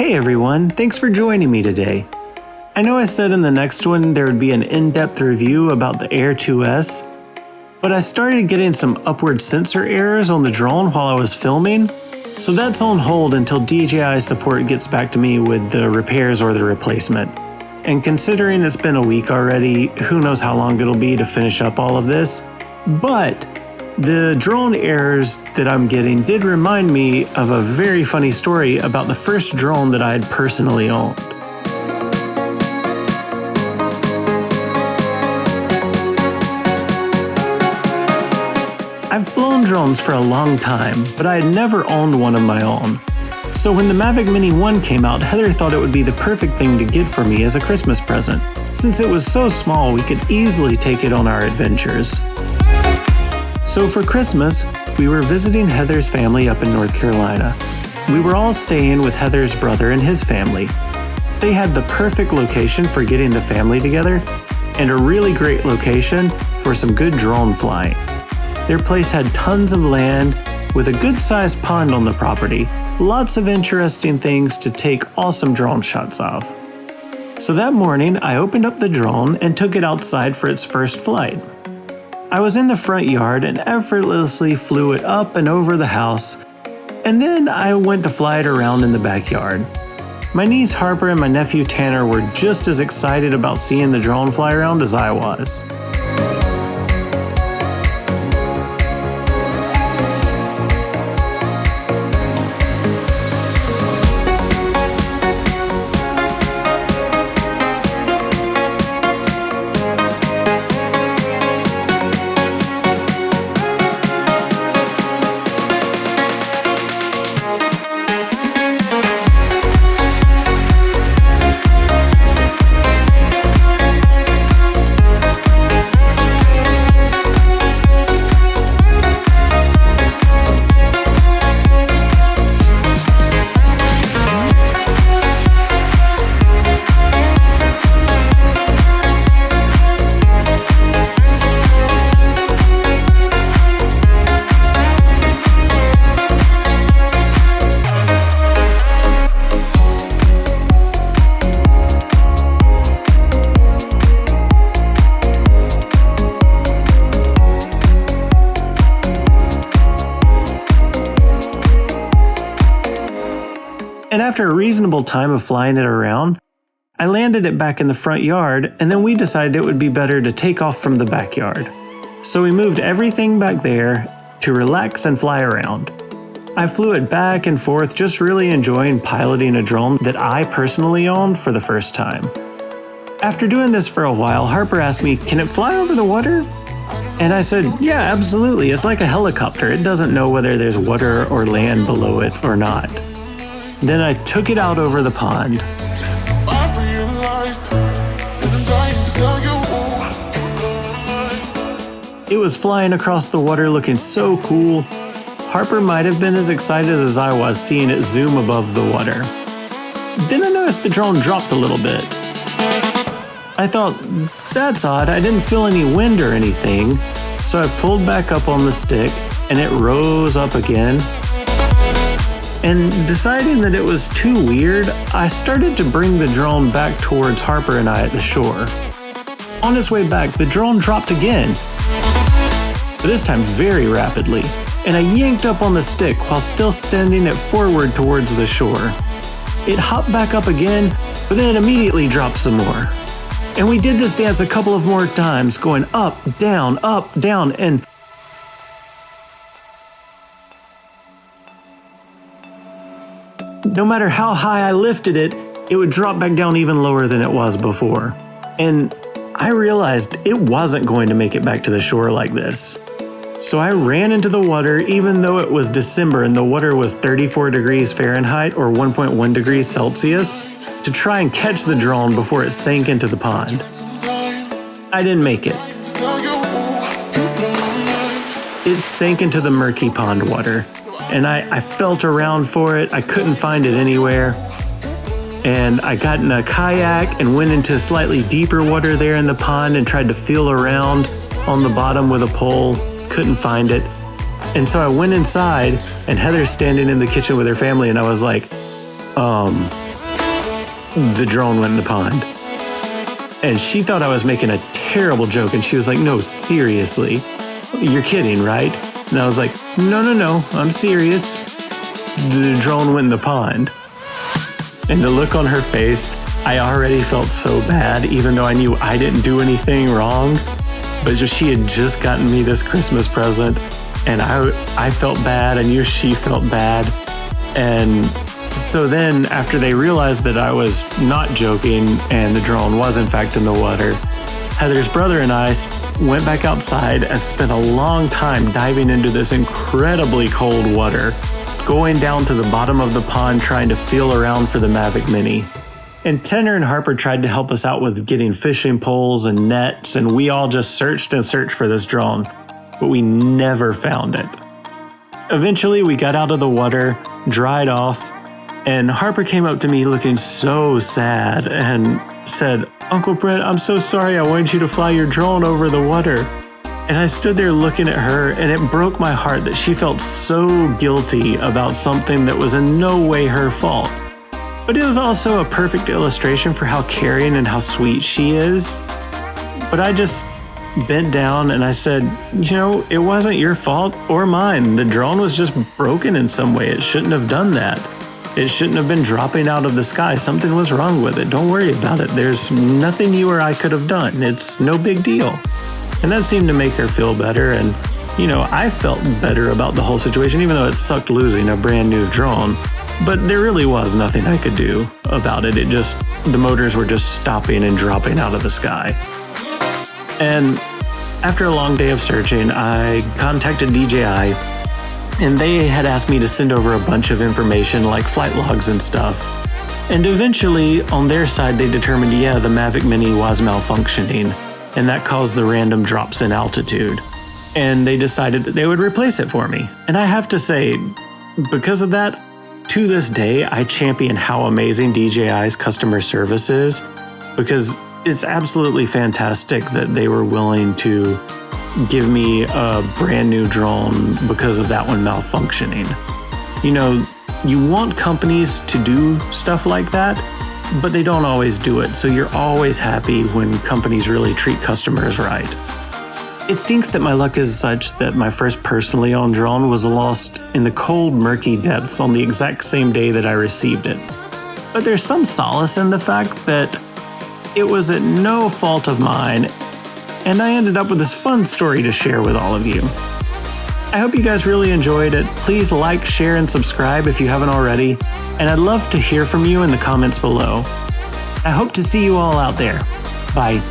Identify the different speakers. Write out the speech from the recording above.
Speaker 1: Hey everyone, thanks for joining me today. I know I said in the next one there would be an in-depth review about the Air 2S, but I started getting some upward sensor errors on the drone while I was filming, so that's on hold until DJI support gets back to me with the repairs or the replacement. And considering it's been a week already, who knows how long it'll be to finish up all of this, but the drone errors that I'm getting did remind me of a very funny story about the first drone that I had personally owned. I've flown drones for a long time, but I had never owned one of my own. So when the Mavic Mini 1 came out, Heather thought it would be the perfect thing to get for me as a Christmas present. Since it was so small, we could easily take it on our adventures. So for Christmas, we were visiting Heather's family up in North Carolina. We were all staying with Heather's brother and his family. They had the perfect location for getting the family together, and a really great location for some good drone flying. Their place had tons of land with a good-sized pond on the property, lots of interesting things to take awesome drone shots of. So that morning, I opened up the drone and took it outside for its first flight. I was in the front yard and effortlessly flew it up and over the house, and then I went to fly it around in the backyard. My niece Harper and my nephew Tanner were just as excited about seeing the drone fly around as I was. And after a reasonable time of flying it around, I landed it back in the front yard, and then we decided it would be better to take off from the backyard. So we moved everything back there to relax and fly around. I flew it back and forth, just really enjoying piloting a drone that I personally owned for the first time. After doing this for a while, Harper asked me, "Can it fly over the water?" And I said, "Yeah, absolutely. It's like a helicopter. It doesn't know whether there's water or land below it or not." Then I took it out over the pond. It was flying across the water looking so cool. Harper might have been as excited as I was seeing it zoom above the water. Then I noticed the drone dropped a little bit. I thought, that's odd, I didn't feel any wind or anything, so I pulled back up on the stick and it rose up again. And deciding that it was too weird, I started to bring the drone back towards Harper and I at the shore. On its way back, the drone dropped again, but this time very rapidly, and I yanked up on the stick while still sending it forward towards the shore. It hopped back up again, but then it immediately dropped some more. And we did this dance a couple of more times, going up, down, and no matter how high I lifted it, it would drop back down even lower than it was before. And I realized it wasn't going to make it back to the shore like this. So I ran into the water even though it was December and the water was 34 degrees Fahrenheit or 1.1 degrees Celsius to try and catch the drone before it sank into the pond. I didn't make it. It sank into the murky pond water. And I felt around for it. I couldn't find it anywhere. And I got in a kayak and went into slightly deeper water there in the pond and tried to feel around on the bottom with a pole. Couldn't find it. And so I went inside and Heather's standing in the kitchen with her family and I was like, the drone went in the pond. And she thought I was making a terrible joke, and she was like, no, seriously, you're kidding, right? And I was like, no, I'm serious. The drone went in the pond. And the look on her face, I already felt so bad, even though I knew I didn't do anything wrong. But she had just gotten me this Christmas present, and I felt bad. I knew she felt bad. And so then, after they realized that I was not joking and the drone was in fact in the water, Heather's brother and I went back outside and spent a long time diving into this incredibly cold water, going down to the bottom of the pond trying to feel around for the Mavic Mini. And Tanner and Harper tried to help us out with getting fishing poles and nets, and we all just searched and searched for this drone, but we never found it. Eventually, we got out of the water, dried off, and Harper came up to me looking so sad and said, "Uncle Brett, I'm so sorry, I wanted you to fly your drone over the water." And I stood there looking at her, and it broke my heart that she felt so guilty about something that was in no way her fault. But it was also a perfect illustration for how caring and how sweet she is. But I just bent down and I said, it wasn't your fault or mine. The drone was just broken in some way. It shouldn't have done that. It shouldn't have been dropping out of the sky. Something was wrong with it. Don't worry about it. There's nothing you or I could have done. It's no big deal. And that seemed to make her feel better. And, I felt better about the whole situation, even though it sucked losing a brand new drone. But there really was nothing I could do about it. The motors were just stopping and dropping out of the sky. And after a long day of searching, I contacted DJI, and they had asked me to send over a bunch of information like flight logs and stuff. And eventually, on their side, they determined, the Mavic Mini was malfunctioning, and that caused the random drops in altitude. And they decided that they would replace it for me. And I have to say, because of that, to this day, I champion how amazing DJI's customer service is, because it's absolutely fantastic that they were willing to give me a brand new drone because of that one malfunctioning. You want companies to do stuff like that, but they don't always do it, so you're always happy when companies really treat customers right. It stinks that my luck is such that my first personally owned drone was lost in the cold, murky depths on the exact same day that I received it. But there's some solace in the fact that it was at no fault of mine, and I ended up with this fun story to share with all of you. I hope you guys really enjoyed it. Please like, share, and subscribe if you haven't already, and I'd love to hear from you in the comments below. I hope to see you all out there. Bye.